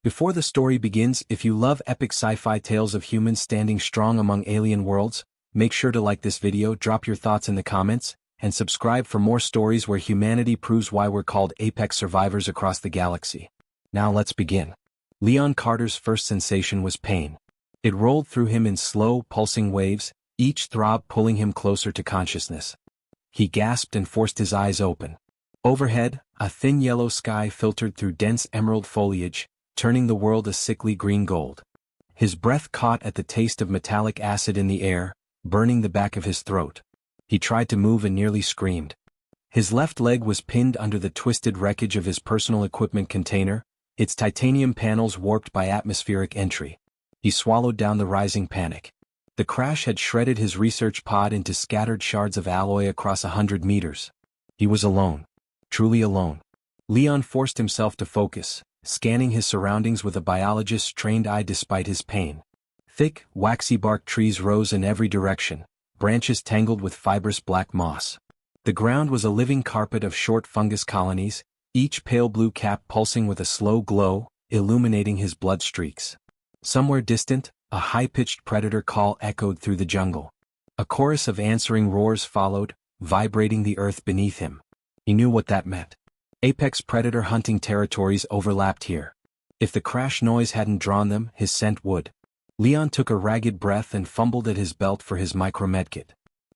Before the story begins, if you love epic sci-fi tales of humans standing strong among alien worlds, make sure to like this video, drop your thoughts in the comments, and subscribe for more stories where humanity proves why we're called apex survivors across the galaxy. Now let's begin. Leon Carter's first sensation was pain. It rolled through him in slow, pulsing waves, each throb pulling him closer to consciousness. He gasped and forced his eyes open. Overhead, a thin yellow sky filtered through dense emerald foliage, turning the world a sickly green gold. His breath caught at the taste of metallic acid in the air, burning the back of his throat. He tried to move and nearly screamed. His left leg was pinned under the twisted wreckage of his personal equipment container, its titanium panels warped by atmospheric entry. He swallowed down the rising panic. The crash had shredded his research pod into scattered shards of alloy across 100 meters. He was alone. Truly alone. Leon forced himself to focus, scanning his surroundings with a biologist's trained eye despite his pain. Thick, waxy-bark trees rose in every direction, branches tangled with fibrous black moss. The ground was a living carpet of short fungus colonies, each pale blue cap pulsing with a slow glow, illuminating his blood streaks. Somewhere distant, a high-pitched predator call echoed through the jungle. A chorus of answering roars followed, vibrating the earth beneath him. He knew what that meant. Apex predator hunting territories overlapped here. If the crash noise hadn't drawn them, his scent would. Leon took a ragged breath and fumbled at his belt for his micromedkit.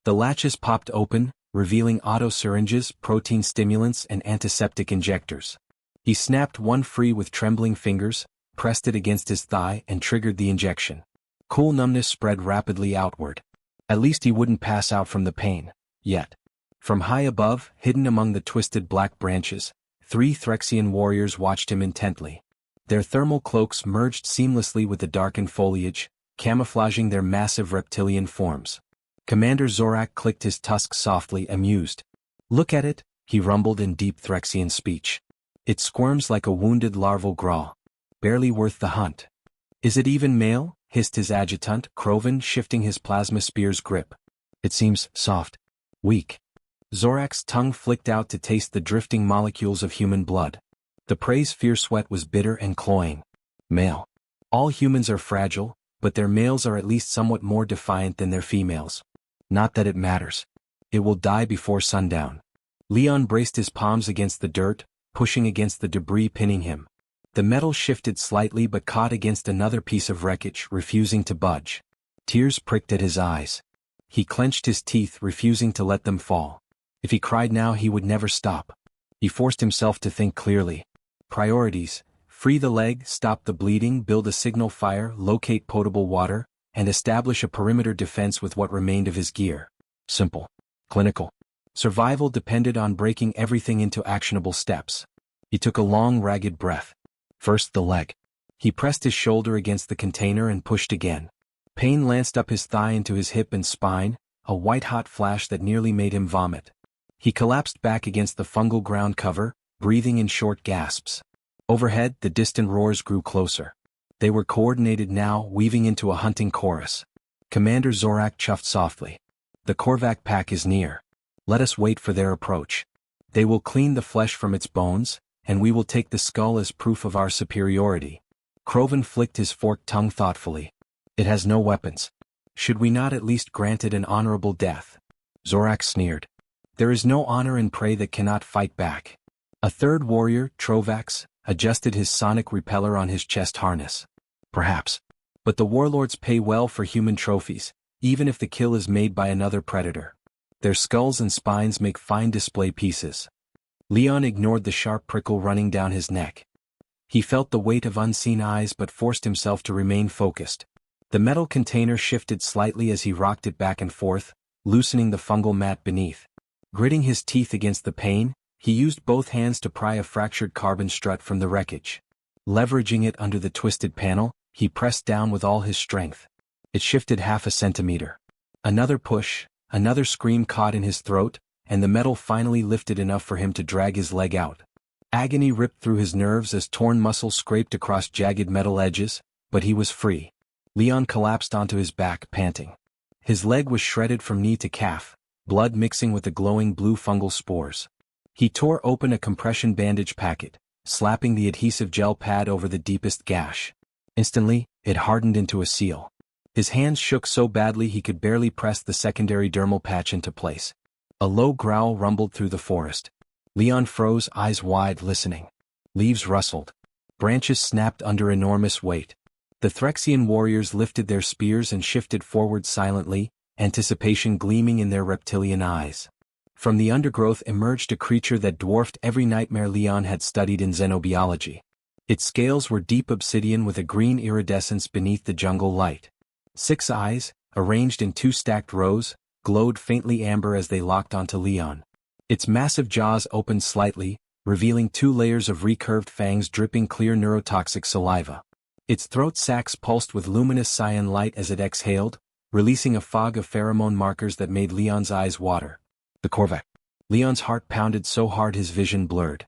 The latches popped open, revealing auto syringes, protein stimulants, and antiseptic injectors. He snapped one free with trembling fingers, pressed it against his thigh, and triggered the injection. Cool numbness spread rapidly outward. At least he wouldn't pass out from the pain, yet. From high above, hidden among the twisted black branches, 3 Threxian warriors watched him intently. Their thermal cloaks merged seamlessly with the darkened foliage, camouflaging their massive reptilian forms. Commander Zorak clicked his tusks softly, amused. "Look at it," he rumbled in deep Threxian speech. "It squirms like a wounded larval graw. Barely worth the hunt." "Is it even male?" hissed his adjutant, Krovan, shifting his plasma spear's grip. "It seems soft. Weak." Zorak's tongue flicked out to taste the drifting molecules of human blood. The prey's fierce sweat was bitter and cloying. "Male. All humans are fragile, but their males are at least somewhat more defiant than their females. Not that it matters. It will die before sundown." Leon braced his palms against the dirt, pushing against the debris pinning him. The metal shifted slightly but caught against another piece of wreckage, refusing to budge. Tears pricked at his eyes. He clenched his teeth, refusing to let them fall. If he cried now, he would never stop. He forced himself to think clearly. Priorities: free the leg, stop the bleeding, build a signal fire, locate potable water, and establish a perimeter defense with what remained of his gear. Simple. Clinical. Survival depended on breaking everything into actionable steps. He took a long, ragged breath. First the leg. He pressed his shoulder against the container and pushed again. Pain lanced up his thigh into his hip and spine, a white-hot flash that nearly made him vomit. He collapsed back against the fungal ground cover, breathing in short gasps. Overhead, the distant roars grew closer. They were coordinated now, weaving into a hunting chorus. Commander Zorak chuffed softly. "The Korvac pack is near. Let us wait for their approach. They will clean the flesh from its bones, and we will take the skull as proof of our superiority." Krovan flicked his forked tongue thoughtfully. "It has no weapons. Should we not at least grant it an honorable death?" Zorak sneered. "There is no honor in prey that cannot fight back." A third warrior, Trovax, adjusted his sonic repeller on his chest harness. "Perhaps. But the warlords pay well for human trophies, even if the kill is made by another predator. Their skulls and spines make fine display pieces." Leon ignored the sharp prickle running down his neck. He felt the weight of unseen eyes but forced himself to remain focused. The metal container shifted slightly as he rocked it back and forth, loosening the fungal mat beneath. Gritting his teeth against the pain, he used both hands to pry a fractured carbon strut from the wreckage. Leveraging it under the twisted panel, he pressed down with all his strength. It shifted half a centimeter. Another push, another scream caught in his throat, and the metal finally lifted enough for him to drag his leg out. Agony ripped through his nerves as torn muscle scraped across jagged metal edges, but he was free. Leon collapsed onto his back, panting. His leg was shredded from knee to calf, blood mixing with the glowing blue fungal spores. He tore open a compression bandage packet, slapping the adhesive gel pad over the deepest gash. Instantly, it hardened into a seal. His hands shook so badly he could barely press the secondary dermal patch into place. A low growl rumbled through the forest. Leon froze, eyes wide, listening. Leaves rustled. Branches snapped under enormous weight. The Threxian warriors lifted their spears and shifted forward silently, anticipation gleaming in their reptilian eyes. From the undergrowth emerged a creature that dwarfed every nightmare Leon had studied in xenobiology. Its scales were deep obsidian with a green iridescence beneath the jungle light. 6 eyes, arranged in 2 stacked rows, glowed faintly amber as they locked onto Leon. Its massive jaws opened slightly, revealing 2 layers of recurved fangs dripping clear neurotoxic saliva. Its throat sacs pulsed with luminous cyan light as it exhaled, releasing a fog of pheromone markers that made Leon's eyes water. The Korvac. Leon's heart pounded so hard his vision blurred.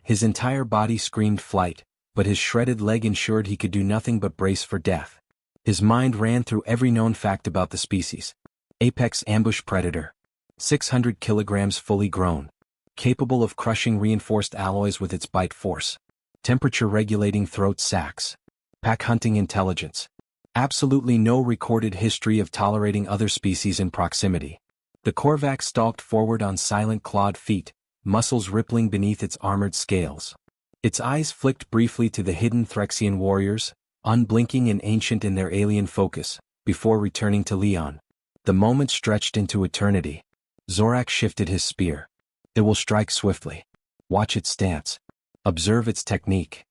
His entire body screamed flight, but his shredded leg ensured he could do nothing but brace for death. His mind ran through every known fact about the species. Apex ambush predator. 600 kilograms fully grown. Capable of crushing reinforced alloys with its bite force. Temperature regulating throat sacs. Pack hunting intelligence. Absolutely no recorded history of tolerating other species in proximity. The Korvac stalked forward on silent clawed feet, muscles rippling beneath its armored scales. Its eyes flicked briefly to the hidden Threxian warriors, unblinking and ancient in their alien focus, before returning to Leon. The moment stretched into eternity. Zorak shifted his spear. It will strike swiftly. Watch its stance. Observe its technique.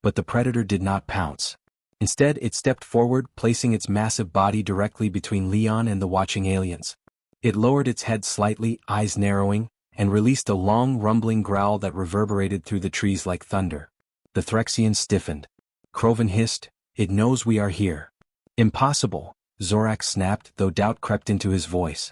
But the predator did not pounce. Instead, it stepped forward, placing its massive body directly between Leon and the watching aliens. It lowered its head slightly, eyes narrowing, and released a long rumbling growl that reverberated through the trees like thunder. The Threxian stiffened. Krovan hissed, "It knows we are here." "Impossible," Zorak snapped, though doubt crept into his voice.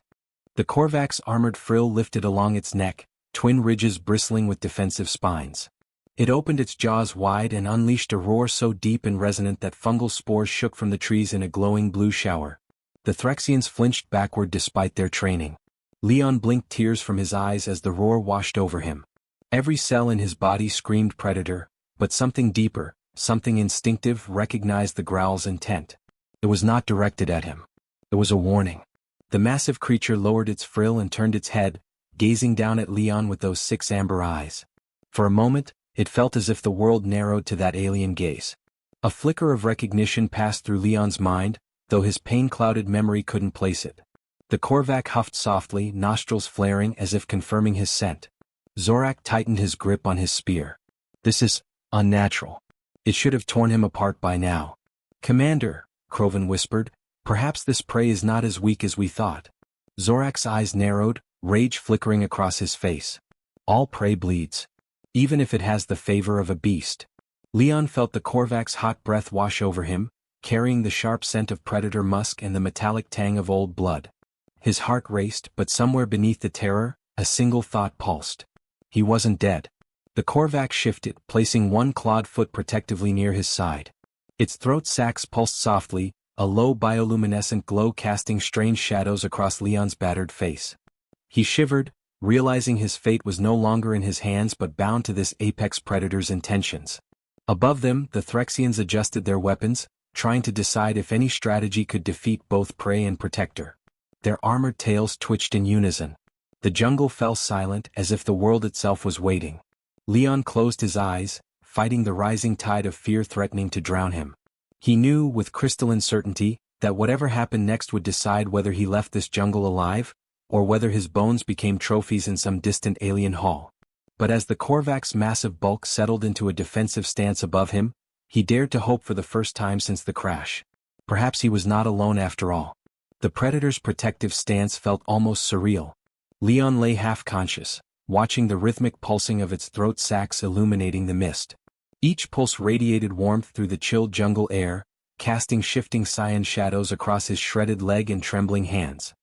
The Korvac's armored frill lifted along its neck, twin ridges bristling with defensive spines. It opened its jaws wide and unleashed a roar so deep and resonant that fungal spores shook from the trees in a glowing blue shower. The Threxians flinched backward despite their training. Leon blinked tears from his eyes as the roar washed over him. Every cell in his body screamed predator, but something deeper, something instinctive recognized the growl's intent. It was not directed at him. It was a warning. The massive creature lowered its frill and turned its head, gazing down at Leon with those 6 amber eyes. For a moment, it felt as if the world narrowed to that alien gaze. A flicker of recognition passed through Leon's mind, though his pain-clouded memory couldn't place it. The Korvac huffed softly, nostrils flaring as if confirming his scent. Zorak tightened his grip on his spear. "This is unnatural. It should have torn him apart by now." "Commander," Krovan whispered, "perhaps this prey is not as weak as we thought." Zorak's eyes narrowed, rage flickering across his face. "All prey bleeds. Even if it has the favor of a beast." Leon felt the Korvac's hot breath wash over him, carrying the sharp scent of predator musk and the metallic tang of old blood. His heart raced, but somewhere beneath the terror, a single thought pulsed. He wasn't dead. The Korvac shifted, placing one clawed foot protectively near his side. Its throat sacs pulsed softly, a low bioluminescent glow casting strange shadows across Leon's battered face. He shivered, realizing his fate was no longer in his hands but bound to this apex predator's intentions. Above them, the Threxians adjusted their weapons, trying to decide if any strategy could defeat both prey and protector. Their armored tails twitched in unison. The jungle fell silent as if the world itself was waiting. Leon closed his eyes, fighting the rising tide of fear threatening to drown him. He knew, with crystalline certainty, that whatever happened next would decide whether he left this jungle alive, or whether his bones became trophies in some distant alien hall. But as the Korvac's massive bulk settled into a defensive stance above him, he dared to hope for the first time since the crash. Perhaps he was not alone after all. The predator's protective stance felt almost surreal. Leon lay half-conscious, watching the rhythmic pulsing of its throat sacs illuminating the mist. Each pulse radiated warmth through the chilled jungle air, casting shifting cyan shadows across his shredded leg and trembling hands.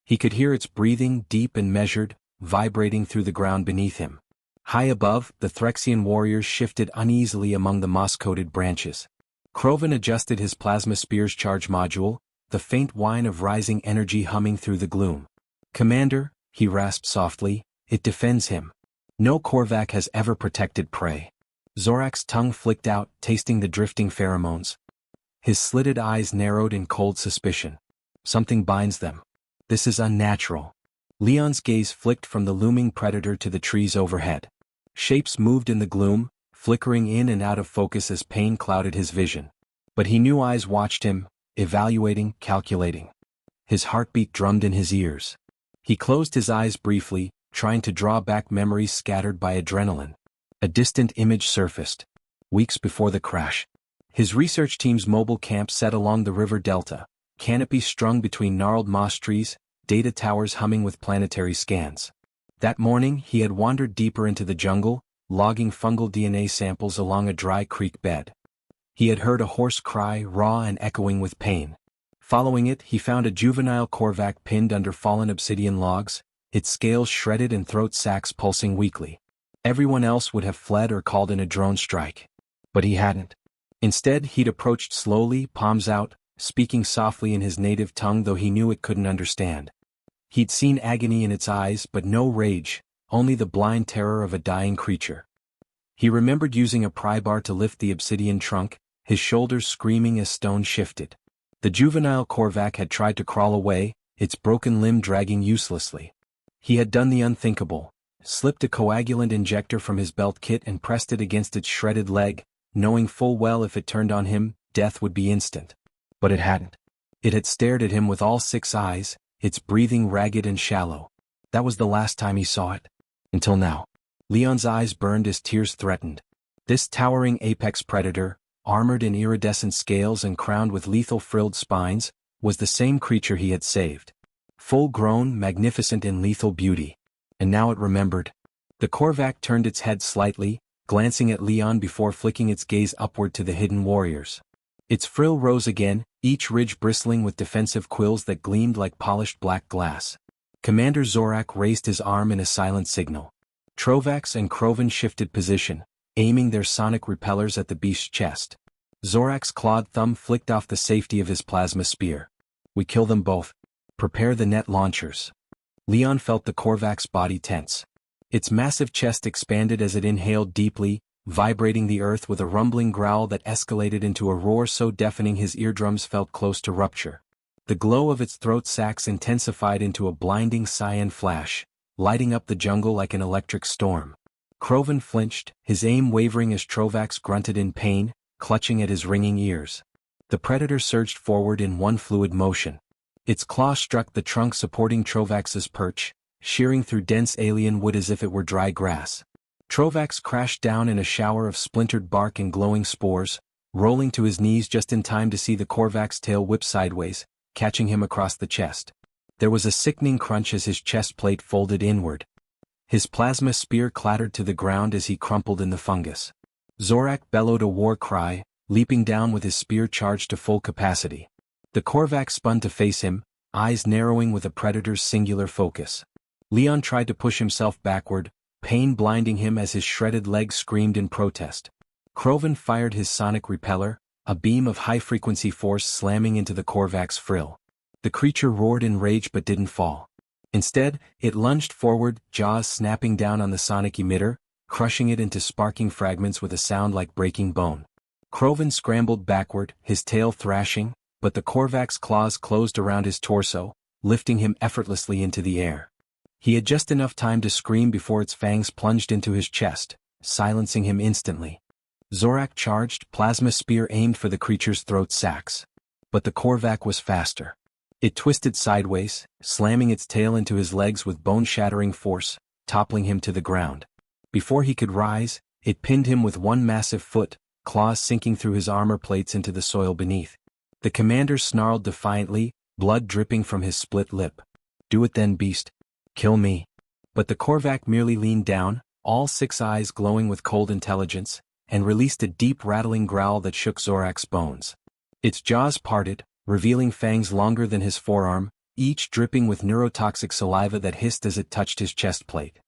He could hear its breathing, deep and measured, vibrating through the ground beneath him. High above, the Threxian warriors shifted uneasily among the moss-coated branches. Krovan adjusted his plasma spear's charge module, the faint whine of rising energy humming through the gloom. "Commander," he rasped softly, "it defends him. No Korvac has ever protected prey. Zorak's tongue flicked out, tasting the drifting pheromones. His slitted eyes narrowed in cold suspicion. Something binds them. This is unnatural. Leon's gaze flicked from the looming predator to the trees overhead. Shapes moved in the gloom, flickering in and out of focus as pain clouded his vision. But he knew eyes watched him, evaluating, calculating. His heartbeat drummed in his ears. He closed his eyes briefly, trying to draw back memories scattered by adrenaline. A distant image surfaced. Weeks before the crash. His research team's mobile camp set along the river delta, canopies strung between gnarled moss trees, data towers humming with planetary scans. That morning he had wandered deeper into the jungle, logging fungal DNA samples along a dry creek bed. He had heard a hoarse cry, raw and echoing with pain. Following it, he found a juvenile corvac pinned under fallen obsidian logs, its scales shredded and throat sacs pulsing weakly. Everyone else would have fled or called in a drone strike. But he hadn't. Instead, he'd approached slowly, palms out, speaking softly in his native tongue though he knew it couldn't understand. He'd seen agony in its eyes but no rage, only the blind terror of a dying creature. He remembered using a pry bar to lift the obsidian trunk, his shoulders screaming as stone shifted. The juvenile corvac had tried to crawl away, its broken limb dragging uselessly. He had done the unthinkable, slipped a coagulant injector from his belt kit and pressed it against its shredded leg, knowing full well if it turned on him, death would be instant. But it hadn't. It had stared at him with all 6 eyes, its breathing ragged and shallow. That was the last time he saw it. Until now. Leon's eyes burned as tears threatened. This towering apex predator, armored in iridescent scales and crowned with lethal frilled spines, was the same creature he had saved. Full-grown, magnificent in lethal beauty. And now it remembered. The corvac turned its head slightly, glancing at Leon before flicking its gaze upward to the hidden warriors. Its frill rose again, each ridge bristling with defensive quills that gleamed like polished black glass. Commander Zorak raised his arm in a silent signal. Trovax and Krovan shifted position, aiming their sonic repellers at the beast's chest. Zorak's clawed thumb flicked off the safety of his plasma spear. We kill them both. Prepare the net launchers. Leon felt the corvac's body tense. Its massive chest expanded as it inhaled deeply, vibrating the earth with a rumbling growl that escalated into a roar so deafening his eardrums felt close to rupture. The glow of its throat sacs intensified into a blinding cyan flash, lighting up the jungle like an electric storm. Krovan flinched, his aim wavering as Trovax grunted in pain, clutching at his ringing ears. The predator surged forward in one fluid motion. Its claw struck the trunk supporting Trovax's perch, shearing through dense alien wood as if it were dry grass. Trovax crashed down in a shower of splintered bark and glowing spores, rolling to his knees just in time to see the corvac's tail whip sideways, catching him across the chest. There was a sickening crunch as his chest plate folded inward. His plasma spear clattered to the ground as he crumpled in the fungus. Zorak bellowed a war cry, leaping down with his spear charged to full capacity. The corvac spun to face him, eyes narrowing with a predator's singular focus. Leon tried to push himself backward, pain blinding him as his shredded leg screamed in protest. Krovan fired his sonic repeller, a beam of high-frequency force slamming into the corvac's frill. The creature roared in rage but didn't fall. Instead, it lunged forward, jaws snapping down on the sonic emitter, crushing it into sparking fragments with a sound like breaking bone. Krovan scrambled backward, his tail thrashing, but the corvac's claws closed around his torso, lifting him effortlessly into the air. He had just enough time to scream before its fangs plunged into his chest, silencing him instantly. Zorak charged, plasma spear aimed for the creature's throat sacs. But the corvac was faster. It twisted sideways, slamming its tail into his legs with bone-shattering force, toppling him to the ground. Before he could rise, it pinned him with one massive foot, claws sinking through his armor plates into the soil beneath. The commander snarled defiantly, blood dripping from his split lip. "Do it then, beast. Kill me." But the corvac merely leaned down, all 6 eyes glowing with cold intelligence, and released a deep rattling growl that shook Zorak's bones. Its jaws parted, revealing fangs longer than his forearm, each dripping with neurotoxic saliva that hissed as it touched his chest plate.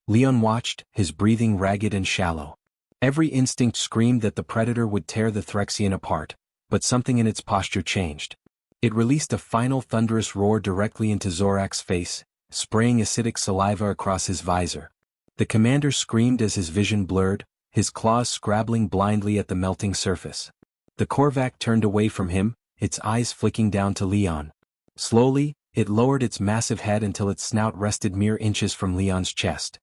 Leon watched, his breathing ragged and shallow. Every instinct screamed that the predator would tear the Threxian apart, but something in its posture changed. It released a final thunderous roar directly into Zorak's face, spraying acidic saliva across his visor. The commander screamed as his vision blurred, his claws scrabbling blindly at the melting surface. The Korvac turned away from him, its eyes flicking down to Leon. Slowly, it lowered its massive head until its snout rested mere inches from Leon's chest.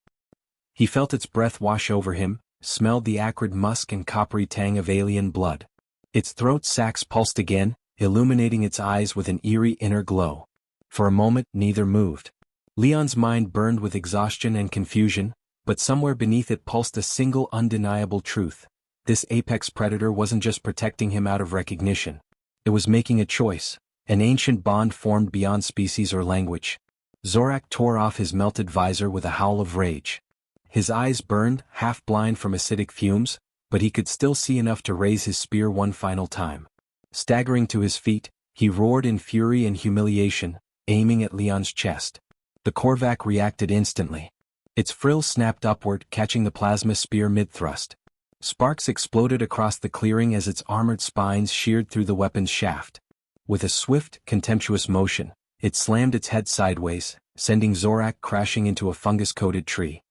He felt its breath wash over him, smelled the acrid musk and coppery tang of alien blood. Its throat sacs pulsed again, illuminating its eyes with an eerie inner glow. For a moment neither moved. Leon's mind burned with exhaustion and confusion, but somewhere beneath it pulsed a single undeniable truth. This apex predator wasn't just protecting him out of recognition. It was making a choice, an ancient bond formed beyond species or language. Zorak tore off his melted visor with a howl of rage. His eyes burned, half blind from acidic fumes, but he could still see enough to raise his spear one final time. Staggering to his feet, he roared in fury and humiliation, aiming at Leon's chest. The Korvac reacted instantly. Its frill snapped upward, catching the plasma spear mid-thrust. Sparks exploded across the clearing as its armored spines sheared through the weapon's shaft. With a swift, contemptuous motion, it slammed its head sideways, sending Zorak crashing into a fungus-coated tree.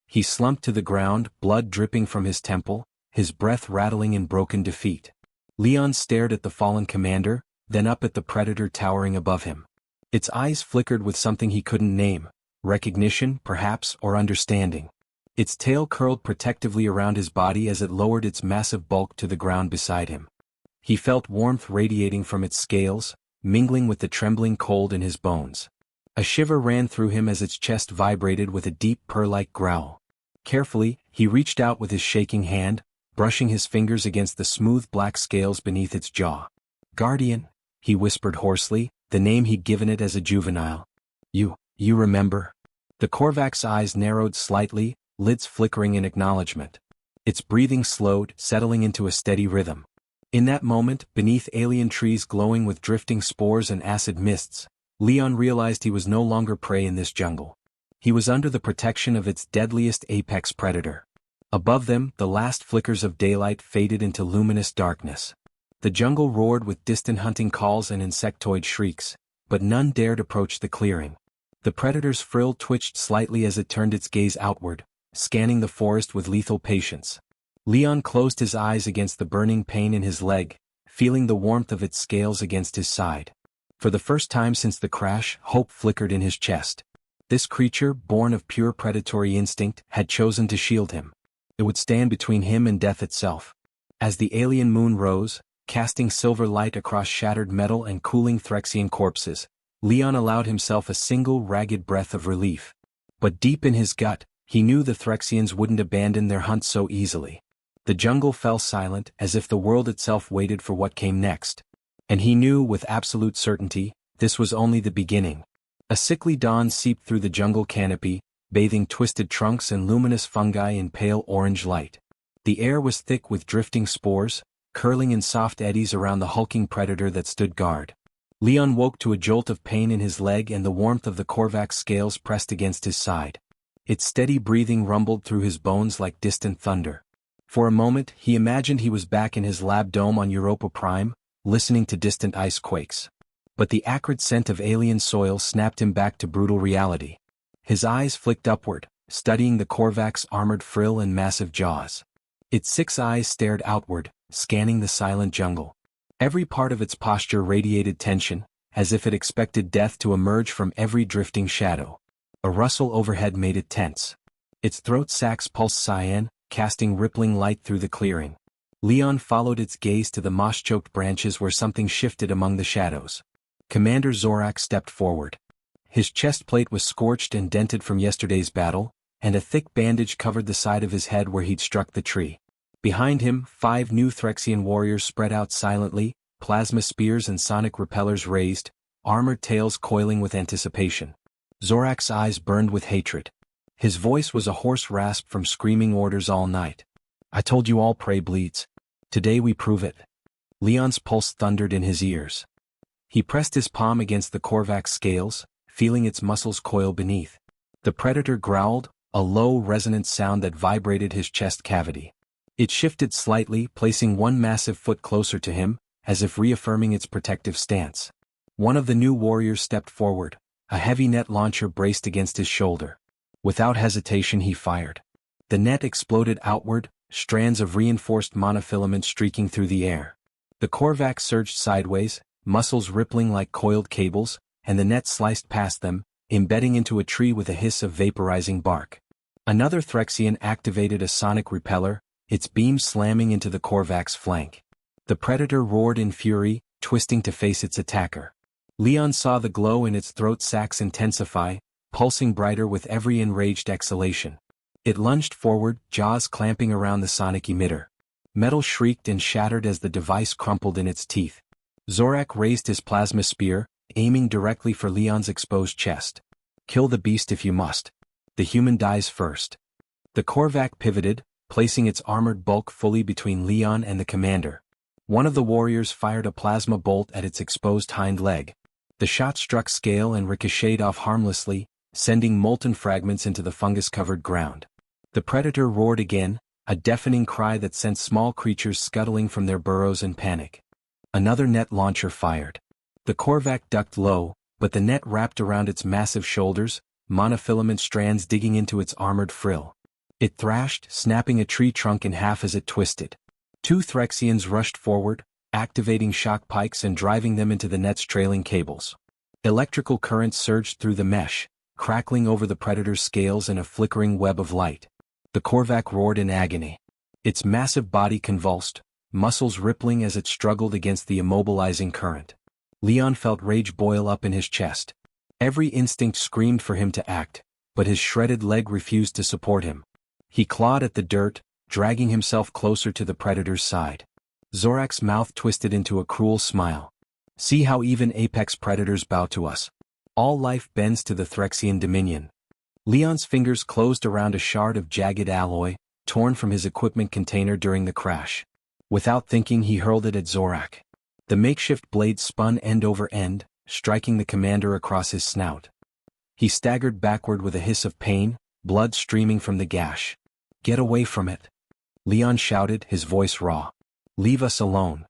He slumped to the ground, blood dripping from his temple, his breath rattling in broken defeat. Leon stared at the fallen commander, then up at the predator towering above him. Its eyes flickered with something he couldn't name, recognition, perhaps, or understanding. Its tail curled protectively around his body as it lowered its massive bulk to the ground beside him. He felt warmth radiating from its scales, mingling with the trembling cold in his bones. A shiver ran through him as its chest vibrated with a deep purr-like growl. Carefully, he reached out with his shaking hand, brushing his fingers against the smooth black scales beneath its jaw. "Guardian," he whispered hoarsely, the name he'd given it as a juvenile. You remember?" The Korvac's eyes narrowed slightly, lids flickering in acknowledgement. Its breathing slowed, settling into a steady rhythm. In that moment, beneath alien trees glowing with drifting spores and acid mists, Leon realized he was no longer prey in this jungle. He was under the protection of its deadliest apex predator. Above them, the last flickers of daylight faded into luminous darkness. The jungle roared with distant hunting calls and insectoid shrieks, but none dared approach the clearing. The predator's frill twitched slightly as it turned its gaze outward, scanning the forest with lethal patience. Leon closed his eyes against the burning pain in his leg, feeling the warmth of its scales against his side. For the first time since the crash, hope flickered in his chest. This creature, born of pure predatory instinct, had chosen to shield him. It would stand between him and death itself. As the alien moon rose, casting silver light across shattered metal and cooling Threxian corpses, Leon allowed himself a single ragged breath of relief. But deep in his gut, he knew the Threxians wouldn't abandon their hunt so easily. The jungle fell silent, as if the world itself waited for what came next. And he knew with absolute certainty, this was only the beginning. A sickly dawn seeped through the jungle canopy, bathing twisted trunks and luminous fungi in pale orange light. The air was thick with drifting spores, curling in soft eddies around the hulking predator that stood guard. Leon woke to a jolt of pain in his leg and the warmth of the Korvac's scales pressed against his side. Its steady breathing rumbled through his bones like distant thunder. For a moment, he imagined he was back in his lab dome on Europa Prime, listening to distant ice quakes. But the acrid scent of alien soil snapped him back to brutal reality. His eyes flicked upward, studying the Korvac's armored frill and massive jaws. Its 6 eyes stared outward, scanning the silent jungle. Every part of its posture radiated tension, as if it expected death to emerge from every drifting shadow. A rustle overhead made it tense. Its throat sacs pulsed cyan, casting rippling light through the clearing. Leon followed its gaze to the moss-choked branches where something shifted among the shadows. Commander Zorak stepped forward. His chest plate was scorched and dented from yesterday's battle, and a thick bandage covered the side of his head where he'd struck the tree. Behind him, 5 new Threxian warriors spread out silently, plasma spears and sonic repellers raised, armored tails coiling with anticipation. Zorak's eyes burned with hatred. His voice was a hoarse rasp from screaming orders all night. "I told you all prey bleeds. Today we prove it." Leon's pulse thundered in his ears. He pressed his palm against the Korvac's scales, feeling its muscles coil beneath. The predator growled, a low, resonant sound that vibrated his chest cavity. It shifted slightly, placing one massive foot closer to him, as if reaffirming its protective stance. One of the new warriors stepped forward, a heavy net launcher braced against his shoulder. Without hesitation he fired. The net exploded outward, strands of reinforced monofilament streaking through the air. The Korvax surged sideways, muscles rippling like coiled cables, and the net sliced past them, embedding into a tree with a hiss of vaporizing bark. Another Threxian activated a sonic repeller, its beam slamming into the Korvax's flank. The predator roared in fury, twisting to face its attacker. Leon saw the glow in its throat sacs intensify, pulsing brighter with every enraged exhalation. It lunged forward, jaws clamping around the sonic emitter. Metal shrieked and shattered as the device crumpled in its teeth. Zorak raised his plasma spear, aiming directly for Leon's exposed chest. Kill the beast if you must. The human dies first. The Korvax pivoted, placing its armored bulk fully between Leon and the commander. One of the warriors fired a plasma bolt at its exposed hind leg. The shot struck scale and ricocheted off harmlessly, sending molten fragments into the fungus-covered ground. The predator roared again, a deafening cry that sent small creatures scuttling from their burrows in panic. Another net launcher fired. The Korvax ducked low, but the net wrapped around its massive shoulders, monofilament strands digging into its armored frill. It thrashed, snapping a tree trunk in half as it twisted. Two Threxians rushed forward, activating shock pikes and driving them into the net's trailing cables. Electrical currents surged through the mesh, crackling over the predator's scales in a flickering web of light. The Korvax roared in agony. Its massive body convulsed, muscles rippling as it struggled against the immobilizing current. Leon felt rage boil up in his chest. Every instinct screamed for him to act, but his shredded leg refused to support him. He clawed at the dirt, dragging himself closer to the predator's side. Zorak's mouth twisted into a cruel smile. See how even apex predators bow to us. All life bends to the Threxian dominion. Leon's fingers closed around a shard of jagged alloy, torn from his equipment container during the crash. Without thinking, he hurled it at Zorak. The makeshift blade spun end over end, striking the commander across his snout. He staggered backward with a hiss of pain, blood streaming from the gash. Get away from it! Leon shouted, his voice raw. Leave us alone.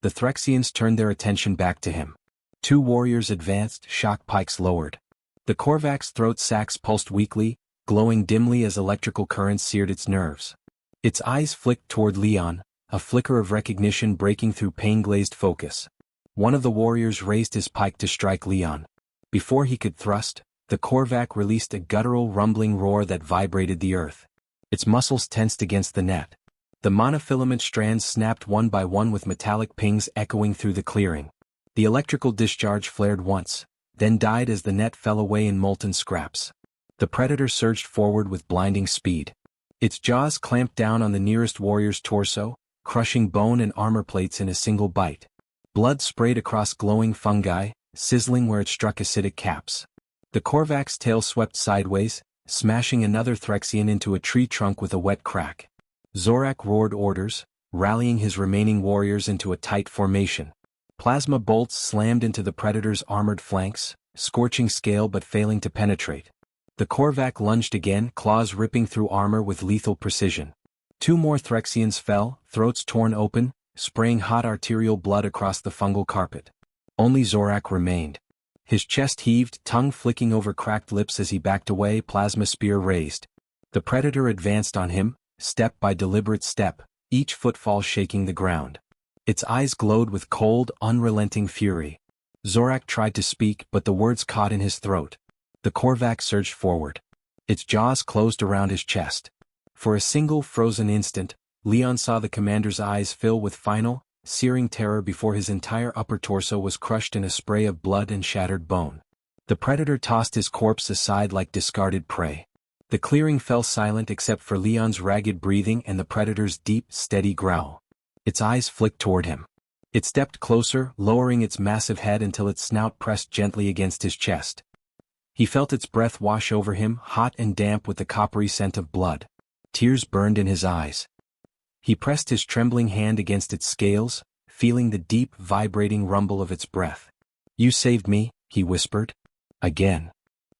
The Threxians turned their attention back to him. Two warriors advanced, shock pikes lowered. The Korvax's throat sacs pulsed weakly, glowing dimly as electrical currents seared its nerves. Its eyes flicked toward Leon, a flicker of recognition breaking through pain-glazed focus. One of the warriors raised his pike to strike Leon. Before he could thrust, the Korvax released a guttural rumbling roar that vibrated the earth. Its muscles tensed against the net. The monofilament strands snapped one by one with metallic pings echoing through the clearing. The electrical discharge flared once, then died as the net fell away in molten scraps. The predator surged forward with blinding speed. Its jaws clamped down on the nearest warrior's torso, crushing bone and armor plates in a single bite. Blood sprayed across glowing fungi, sizzling where it struck acidic caps. The Korvax's tail swept sideways, smashing another Threxian into a tree trunk with a wet crack. Zorak roared orders, rallying his remaining warriors into a tight formation. Plasma bolts slammed into the predator's armored flanks, scorching scale but failing to penetrate. The Korvax lunged again, claws ripping through armor with lethal precision. Two more Threxians fell, throats torn open, spraying hot arterial blood across the fungal carpet. Only Zorak remained. His chest heaved, tongue flicking over cracked lips as he backed away, plasma spear raised. The predator advanced on him, step by deliberate step, each footfall shaking the ground. Its eyes glowed with cold, unrelenting fury. Zorak tried to speak, but the words caught in his throat. The Korvax surged forward. Its jaws closed around his chest. For a single frozen instant, Leon saw the commander's eyes fill with final, searing terror before his entire upper torso was crushed in a spray of blood and shattered bone. The predator tossed his corpse aside like discarded prey. The clearing fell silent except for Leon's ragged breathing and the predator's deep, steady growl. Its eyes flicked toward him. It stepped closer, lowering its massive head until its snout pressed gently against his chest. He felt its breath wash over him, hot and damp with the coppery scent of blood. Tears burned in his eyes. He pressed his trembling hand against its scales, feeling the deep, vibrating rumble of its breath. "You saved me," he whispered. Again.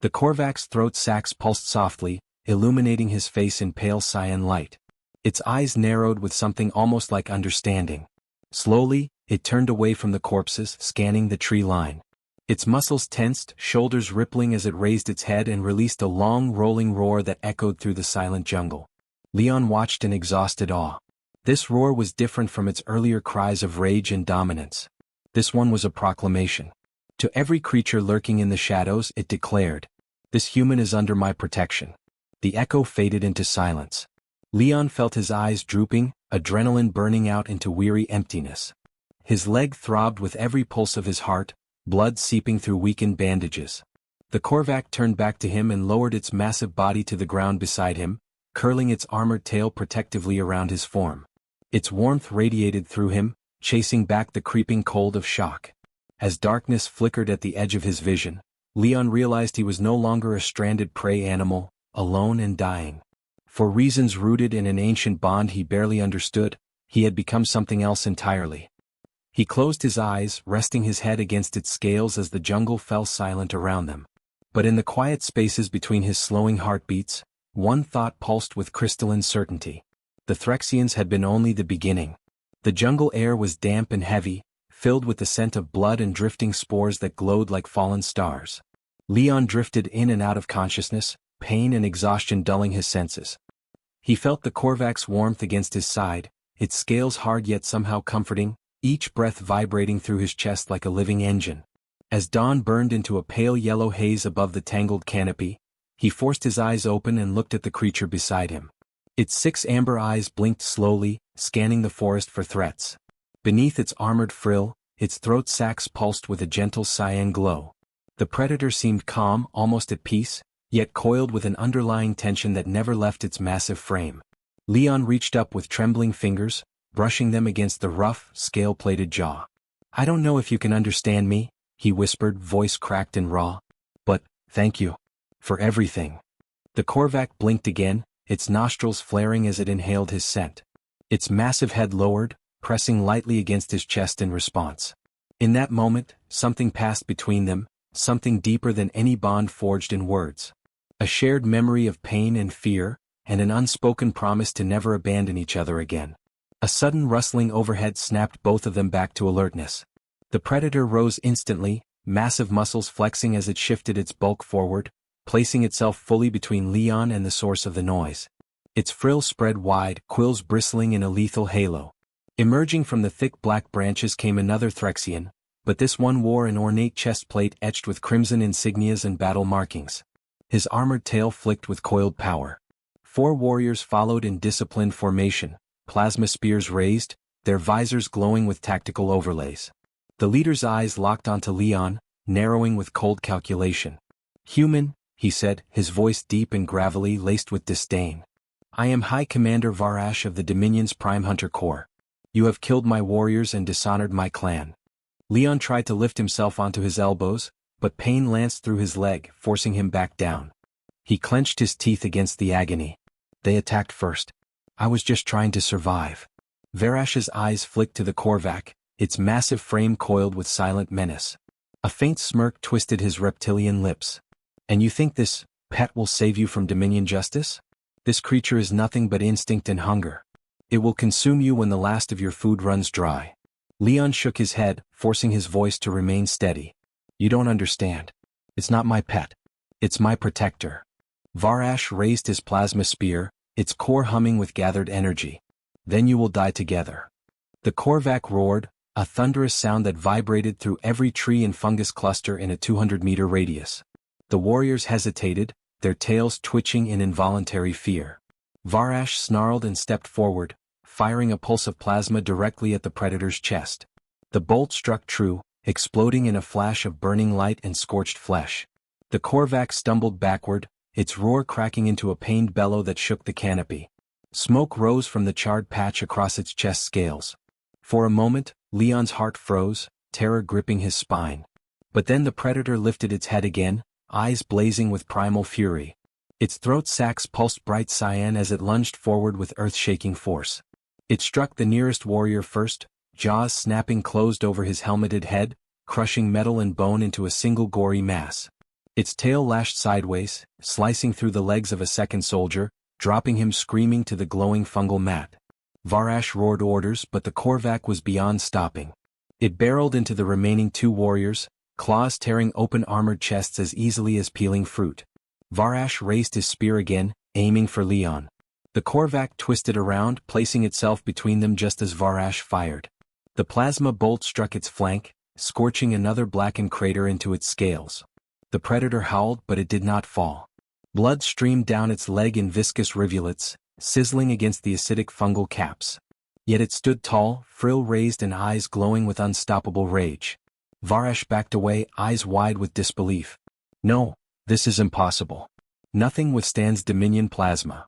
The Korvax's throat sacs pulsed softly, illuminating his face in pale cyan light. Its eyes narrowed with something almost like understanding. Slowly, it turned away from the corpses, scanning the tree line. Its muscles tensed, shoulders rippling as it raised its head and released a long, rolling roar that echoed through the silent jungle. Leon watched in exhausted awe. This roar was different from its earlier cries of rage and dominance. This one was a proclamation. To every creature lurking in the shadows, it declared, "This human is under my protection." The echo faded into silence. Leon felt his eyes drooping, adrenaline burning out into weary emptiness. His leg throbbed with every pulse of his heart, blood seeping through weakened bandages. The Korvac turned back to him and lowered its massive body to the ground beside him, curling its armored tail protectively around his form. Its warmth radiated through him, chasing back the creeping cold of shock. As darkness flickered at the edge of his vision, Leon realized he was no longer a stranded prey animal, alone and dying. For reasons rooted in an ancient bond he barely understood, he had become something else entirely. He closed his eyes, resting his head against its scales as the jungle fell silent around them. But in the quiet spaces between his slowing heartbeats, one thought pulsed with crystalline certainty. The Threxians had been only the beginning. The jungle air was damp and heavy, filled with the scent of blood and drifting spores that glowed like fallen stars. Leon drifted in and out of consciousness, pain and exhaustion dulling his senses. He felt the Korvac's warmth against his side, its scales hard yet somehow comforting, each breath vibrating through his chest like a living engine. As dawn burned into a pale yellow haze above the tangled canopy, he forced his eyes open and looked at the creature beside him. Its 6 amber eyes blinked slowly, scanning the forest for threats. Beneath its armored frill, its throat sacs pulsed with a gentle cyan glow. The predator seemed calm, almost at peace, yet coiled with an underlying tension that never left its massive frame. Leon reached up with trembling fingers, brushing them against the rough, scale-plated jaw. "I don't know if you can understand me," he whispered, voice cracked and raw. "But, thank you. For everything." The Korvac blinked again, its nostrils flaring as it inhaled his scent. Its massive head lowered, pressing lightly against his chest in response. In that moment, something passed between them, something deeper than any bond forged in words. A shared memory of pain and fear, and an unspoken promise to never abandon each other again. A sudden rustling overhead snapped both of them back to alertness. The predator rose instantly, massive muscles flexing as it shifted its bulk forward, placing itself fully between Leon and the source of the noise. Its frill spread wide, quills bristling in a lethal halo. Emerging from the thick black branches came another Threxian, but this one wore an ornate chestplate etched with crimson insignias and battle markings. His armored tail flicked with coiled power. 4 warriors followed in disciplined formation, plasma spears raised, their visors glowing with tactical overlays. The leader's eyes locked onto Leon, narrowing with cold calculation. "Human," he said, his voice deep and gravelly laced with disdain. "I am High Commander Varash of the Dominion's Prime Hunter Corps. You have killed my warriors and dishonored my clan." Leon tried to lift himself onto his elbows, but pain lanced through his leg, forcing him back down. He clenched his teeth against the agony. "They attacked first. I was just trying to survive." Varash's eyes flicked to the Korvac, its massive frame coiled with silent menace. A faint smirk twisted his reptilian lips. "And you think this pet will save you from Dominion justice? This creature is nothing but instinct and hunger. It will consume you when the last of your food runs dry." Leon shook his head, forcing his voice to remain steady. "You don't understand. It's not my pet. It's my protector." Varash raised his plasma spear, its core humming with gathered energy. "Then you will die together." The Korvac roared, a thunderous sound that vibrated through every tree and fungus cluster in a 200-meter radius. The warriors hesitated, their tails twitching in involuntary fear. Varash snarled and stepped forward, firing a pulse of plasma directly at the predator's chest. The bolt struck true, exploding in a flash of burning light and scorched flesh. The Korvac stumbled backward, its roar cracking into a pained bellow that shook the canopy. Smoke rose from the charred patch across its chest scales. For a moment, Leon's heart froze, terror gripping his spine. But then the predator lifted its head again, eyes blazing with primal fury. Its throat sacs pulsed bright cyan as it lunged forward with earth-shaking force. It struck the nearest warrior first, jaws snapping closed over his helmeted head, crushing metal and bone into a single gory mass. Its tail lashed sideways, slicing through the legs of a second soldier, dropping him screaming to the glowing fungal mat. Varash roared orders, but the Korvac was beyond stopping. It barreled into the remaining 2 warriors, claws tearing open armored chests as easily as peeling fruit. Varash raised his spear again, aiming for Leon. The Korvac twisted around, placing itself between them just as Varash fired. The plasma bolt struck its flank, scorching another blackened crater into its scales. The predator howled, but it did not fall. Blood streamed down its leg in viscous rivulets, sizzling against the acidic fungal caps. Yet it stood tall, frill raised and eyes glowing with unstoppable rage. Varash backed away, eyes wide with disbelief. No, this is impossible. Nothing withstands Dominion plasma.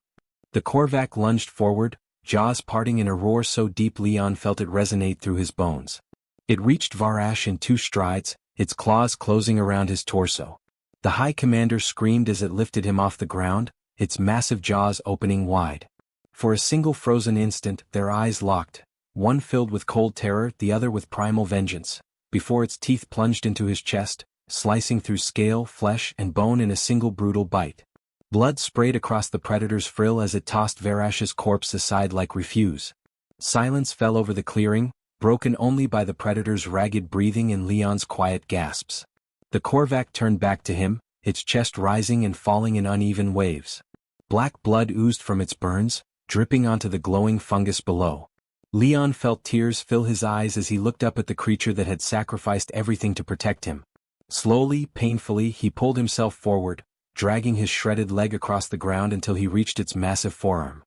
The Korvac lunged forward, jaws parting in a roar so deep Leon felt it resonate through his bones. It reached Varash in 2 strides, its claws closing around his torso. The High Commander screamed as it lifted him off the ground, its massive jaws opening wide. For a single frozen instant, their eyes locked, one filled with cold terror, the other with primal vengeance, before its teeth plunged into his chest, slicing through scale, flesh, and bone in a single brutal bite. Blood sprayed across the predator's frill as it tossed Varash's corpse aside like refuse. Silence fell over the clearing, broken only by the predator's ragged breathing and Leon's quiet gasps. The Korvac turned back to him, its chest rising and falling in uneven waves. Black blood oozed from its burns, dripping onto the glowing fungus below. Leon felt tears fill his eyes as he looked up at the creature that had sacrificed everything to protect him. Slowly, painfully, he pulled himself forward, dragging his shredded leg across the ground until he reached its massive forearm.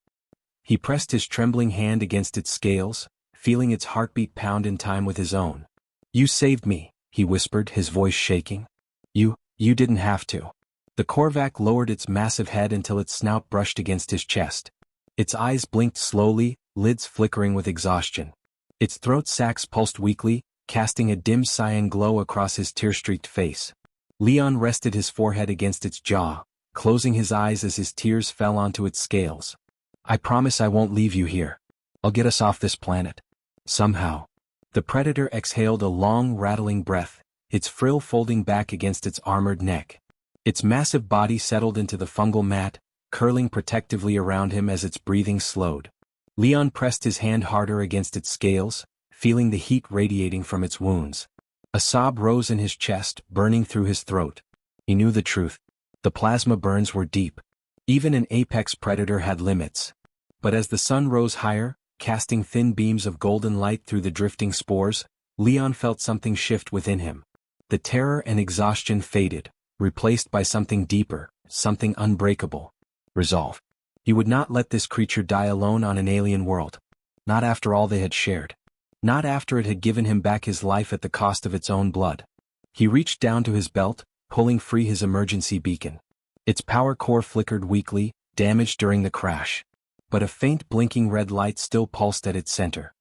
He pressed his trembling hand against its scales, feeling its heartbeat pound in time with his own. "You saved me," he whispered, his voice shaking. You didn't have to." The Korvac lowered its massive head until its snout brushed against his chest. Its eyes blinked slowly, lids flickering with exhaustion. Its throat sacs pulsed weakly, casting a dim cyan glow across his tear-streaked face. Leon rested his forehead against its jaw, closing his eyes as his tears fell onto its scales. "I promise I won't leave you here. I'll get us off this planet. Somehow." The predator exhaled a long, rattling breath, its frill folding back against its armored neck. Its massive body settled into the fungal mat, curling protectively around him as its breathing slowed. Leon pressed his hand harder against its scales, feeling the heat radiating from its wounds. A sob rose in his chest, burning through his throat. He knew the truth. The plasma burns were deep. Even an apex predator had limits. But as the sun rose higher, casting thin beams of golden light through the drifting spores, Leon felt something shift within him. The terror and exhaustion faded, replaced by something deeper, something unbreakable. Resolve. He would not let this creature die alone on an alien world. Not after all they had shared. Not after it had given him back his life at the cost of its own blood. He reached down to his belt, pulling free his emergency beacon. Its power core flickered weakly, damaged during the crash. But a faint blinking red light still pulsed at its center.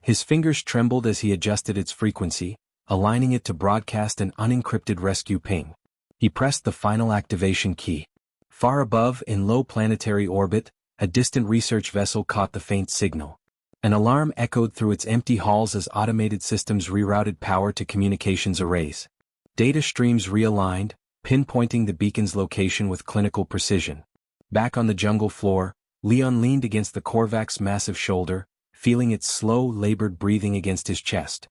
His fingers trembled as he adjusted its frequency, aligning it to broadcast an unencrypted rescue ping. He pressed the final activation key. Far above, in low planetary orbit, a distant research vessel caught the faint signal. An alarm echoed through its empty halls as automated systems rerouted power to communications arrays. Data streams realigned, pinpointing the beacon's location with clinical precision. Back on the jungle floor, Leon leaned against the Korvac's massive shoulder, feeling its slow, labored breathing against his chest.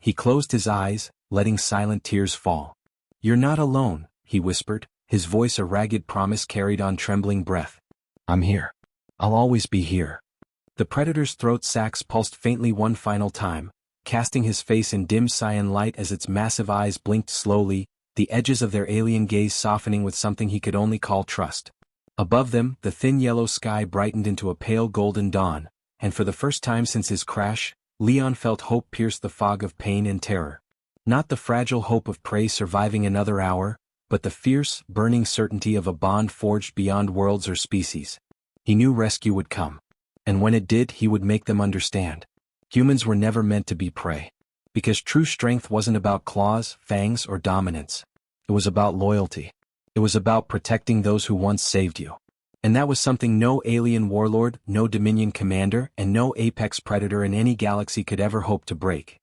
He closed his eyes, letting silent tears fall. "You're not alone," he whispered, his voice a ragged promise carried on trembling breath. "I'm here. I'll always be here." The predator's throat sacs pulsed faintly one final time, casting his face in dim cyan light as its massive eyes blinked slowly, the edges of their alien gaze softening with something he could only call trust. Above them, the thin yellow sky brightened into a pale golden dawn, and for the first time since his crash, Leon felt hope pierce the fog of pain and terror. Not the fragile hope of prey surviving another hour, but the fierce, burning certainty of a bond forged beyond worlds or species. He knew rescue would come. And when it did, he would make them understand. Humans were never meant to be prey. Because true strength wasn't about claws, fangs, or dominance. It was about loyalty. It was about protecting those who once saved you. And that was something no alien warlord, no Dominion commander, and no apex predator in any galaxy could ever hope to break.